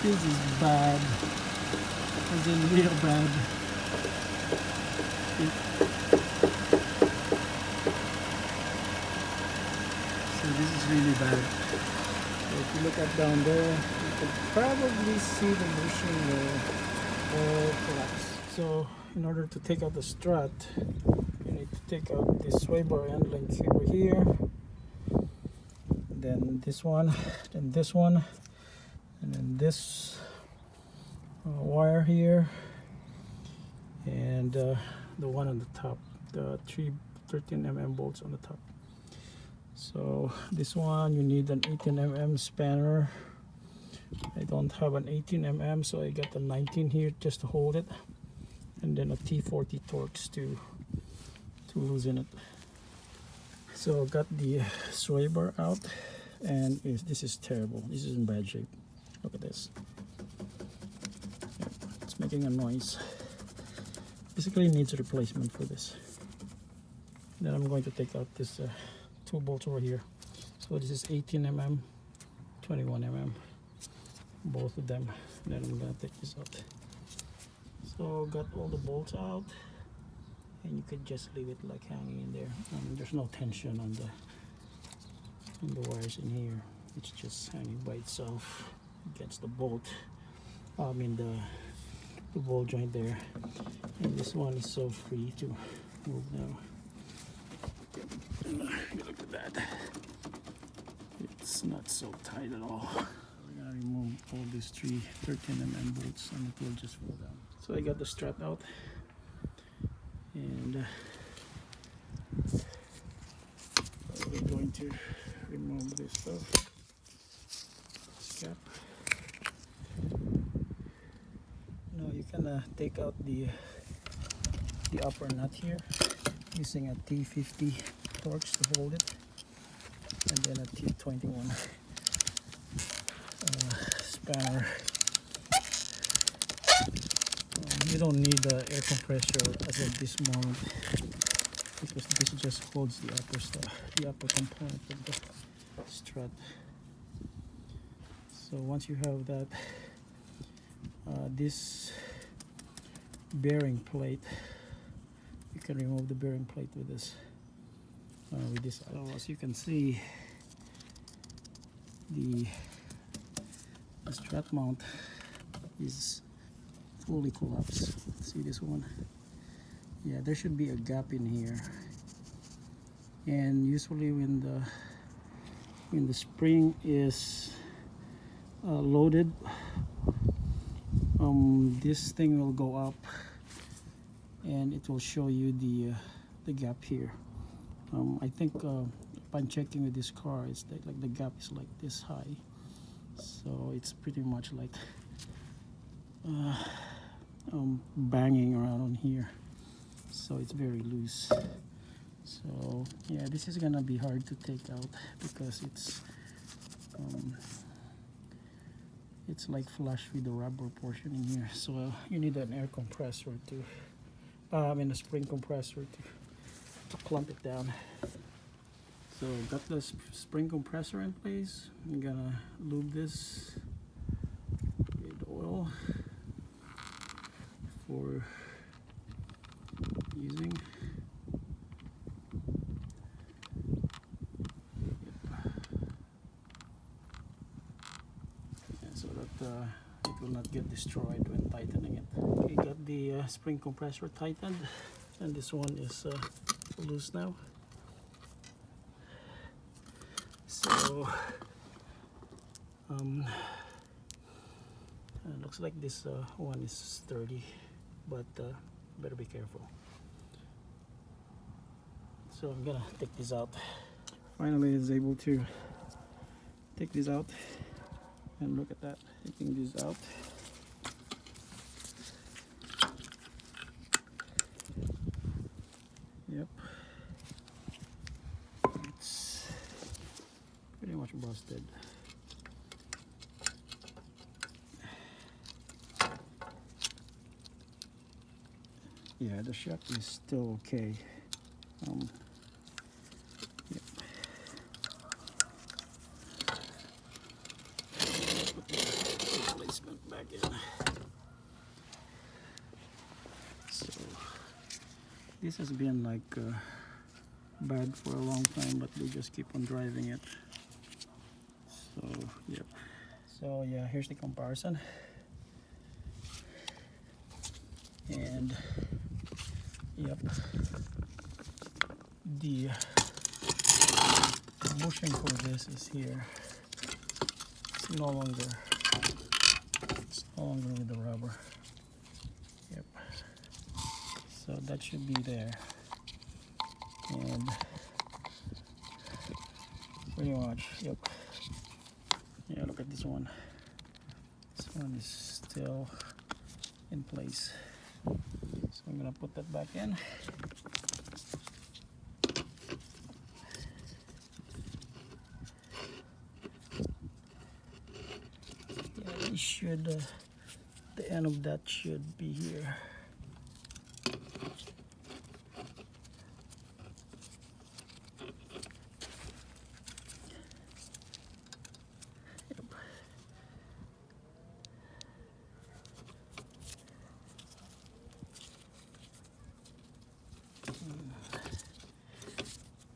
This is bad. As in real bad. So this is really bad. So if you look up down there, you can probably see the bushing all collapse. So in order to take out the strut, you need to take out this sway bar end link over here, then this one, and then this wire here, and the one on the top, the 13mm bolts on the top. So this one you need an 18mm spanner. I don't have an 18mm, so I got the 19 here just to hold it, and then a T40 Torx to loosen it. So got the sway bar out, and this is terrible. This is in bad shape. Look at this. It's making a noise. Basically needs a replacement for this. Then I'm going to take out this two bolts over here. So this is 18mm, 21mm, both of them. Then I'm gonna take this out. So got all the bolts out, and you could just leave it like hanging in there. There's no tension on the wires in here. It's just hanging by itself against the bolt. I mean the ball joint there. And this one is so free to move now. Look at that. It's not so tight at all. We're gonna remove all these three 13mm bolts, and it will just fall down. So I got the strut out, and we're going to remove this stuff. Cap. Now you can take out the upper nut here using a T50 Torx to hold it, and then a T21 spanner. You don't need the air compressor as of this moment, because this just holds the upper stuff, the upper component of the strut. So once you have that, this bearing plate, you can remove the bearing plate with this. So as you can see, the strut mount is fully collapsed. See this one? Yeah, there should be a gap in here, and usually when the spring is loaded, this thing will go up, and it will show you the gap here. I think upon checking with this car, it's like the gap is like this high, so it's pretty much like banging around on here, so it's very loose. So yeah, this is gonna be hard to take out because it's like flush with the rubber portion in here. So you need an air compressor to a spring compressor to clamp it down. So got the spring compressor in place. I'm gonna lube this with oil for using. So that it will not get destroyed when tightening it. Okay, got the spring compressor tightened, and this one is loose now. So looks like this one is sturdy, but better be careful. So I'm gonna take this out. Finally, I was able to take this out, and look at that, taking this out. Yep, it's pretty much busted. Yeah, the shock is still okay. Yep. Replacement. This has been like bad for a long time, but they just keep on driving it. So yep. So yeah, here's the comparison. And yep, the bushing for this is here. It's no longer with the rubber. Yep. So that should be there. And pretty much, yep. Yeah, look at this one. This one is still in place. So I'm gonna put that back in. Yeah, it should. The end of that should be here.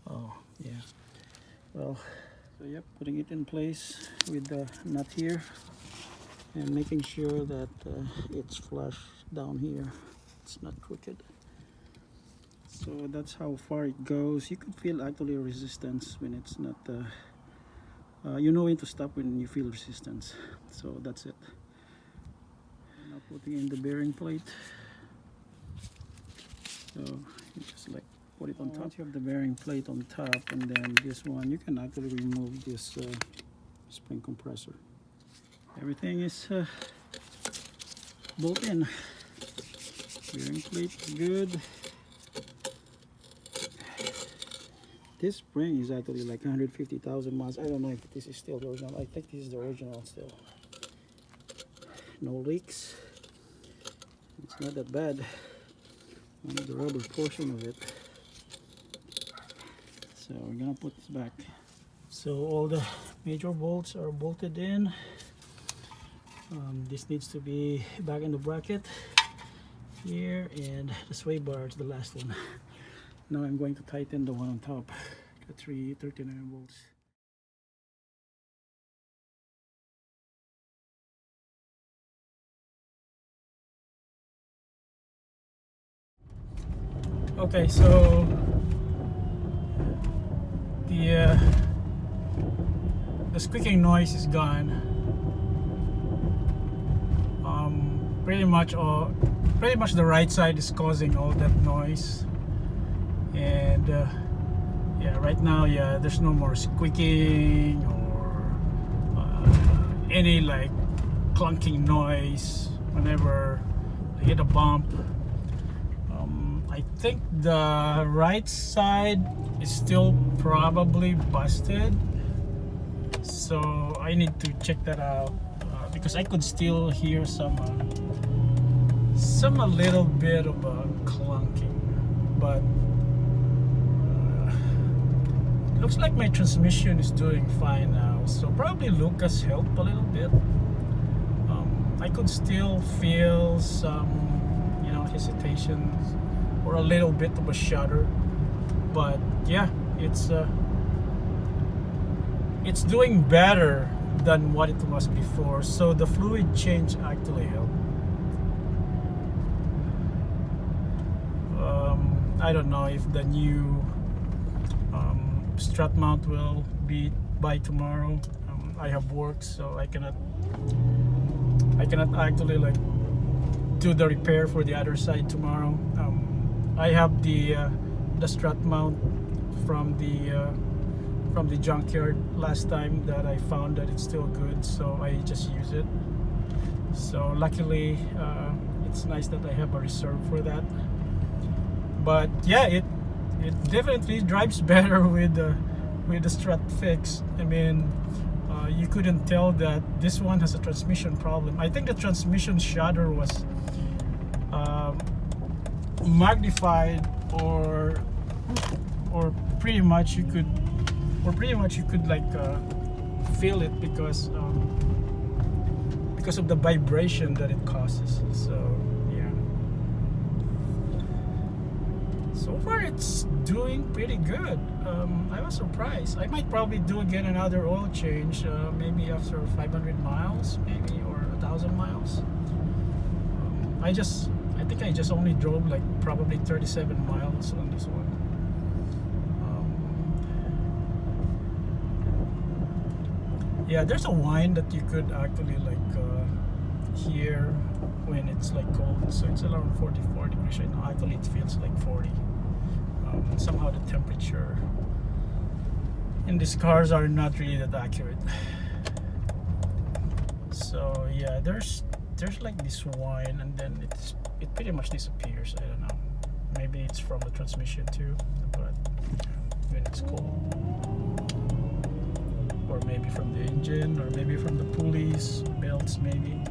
Oh yeah, well, so yep, putting it in place with the nut here and making sure that it's flush down here, it's not crooked. So that's how far it goes. You could feel actually resistance when it's not you know when to stop when you feel resistance. So that's it. Now putting in the bearing plate. So you just like put it on top. Once you have the bearing plate on top, and then this one, you can actually remove this spring compressor. Everything is bolt in. Bearing plate is good. This spring is actually like 150,000 miles. I don't know if this is still the original. I think this is the original still. No leaks. It's not that bad. Only the rubber portion of it. So we're gonna put this back. So all the major bolts are bolted in. This needs to be back in the bracket here, and the sway bar is the last one. Now I'm going to tighten the one on top, the 39 bolts. Okay, so the squeaking noise is gone. Pretty much the right side is causing all that noise, and yeah, right now, yeah, there's no more squeaking or any like clunking noise whenever I hit a bump. I think the right side is still probably busted, so I need to check that out because I could still hear some a little bit of clunking, but looks like my transmission is doing fine now, so probably Lucas helped a little bit. I could still feel some, you know, hesitations or a little bit of a shudder, but yeah, it's doing better than what it was before. So the fluid change actually helped. I don't know if the new strut mount will be by tomorrow. I have work, so I cannot actually like do the repair for the other side tomorrow. I have the strut mount from the junkyard last time that I found that it's still good, so I just use it. So luckily it's nice that I have a reserve for that. But yeah, it definitely drives better with the strut fix. I mean, you couldn't tell that this one has a transmission problem. I think the transmission shudder was magnified, or pretty much you could like feel it because of the vibration that it causes. So yeah, So far it's doing pretty good. I was surprised. I might probably do again another oil change, maybe after 500 miles, maybe, or 1,000 miles. I think I just only drove like probably 37 miles on this one. Yeah, there's a whine that you could actually like hear when it's like cold. So it's around 44 degrees right now. Actually it feels like 40. Somehow the temperature in these cars are not really that accurate. So yeah, there's like this whine, and then it pretty much disappears. I don't know, maybe it's from the transmission too, but when it's cold, or maybe from the engine, or maybe from the pulleys, belts maybe.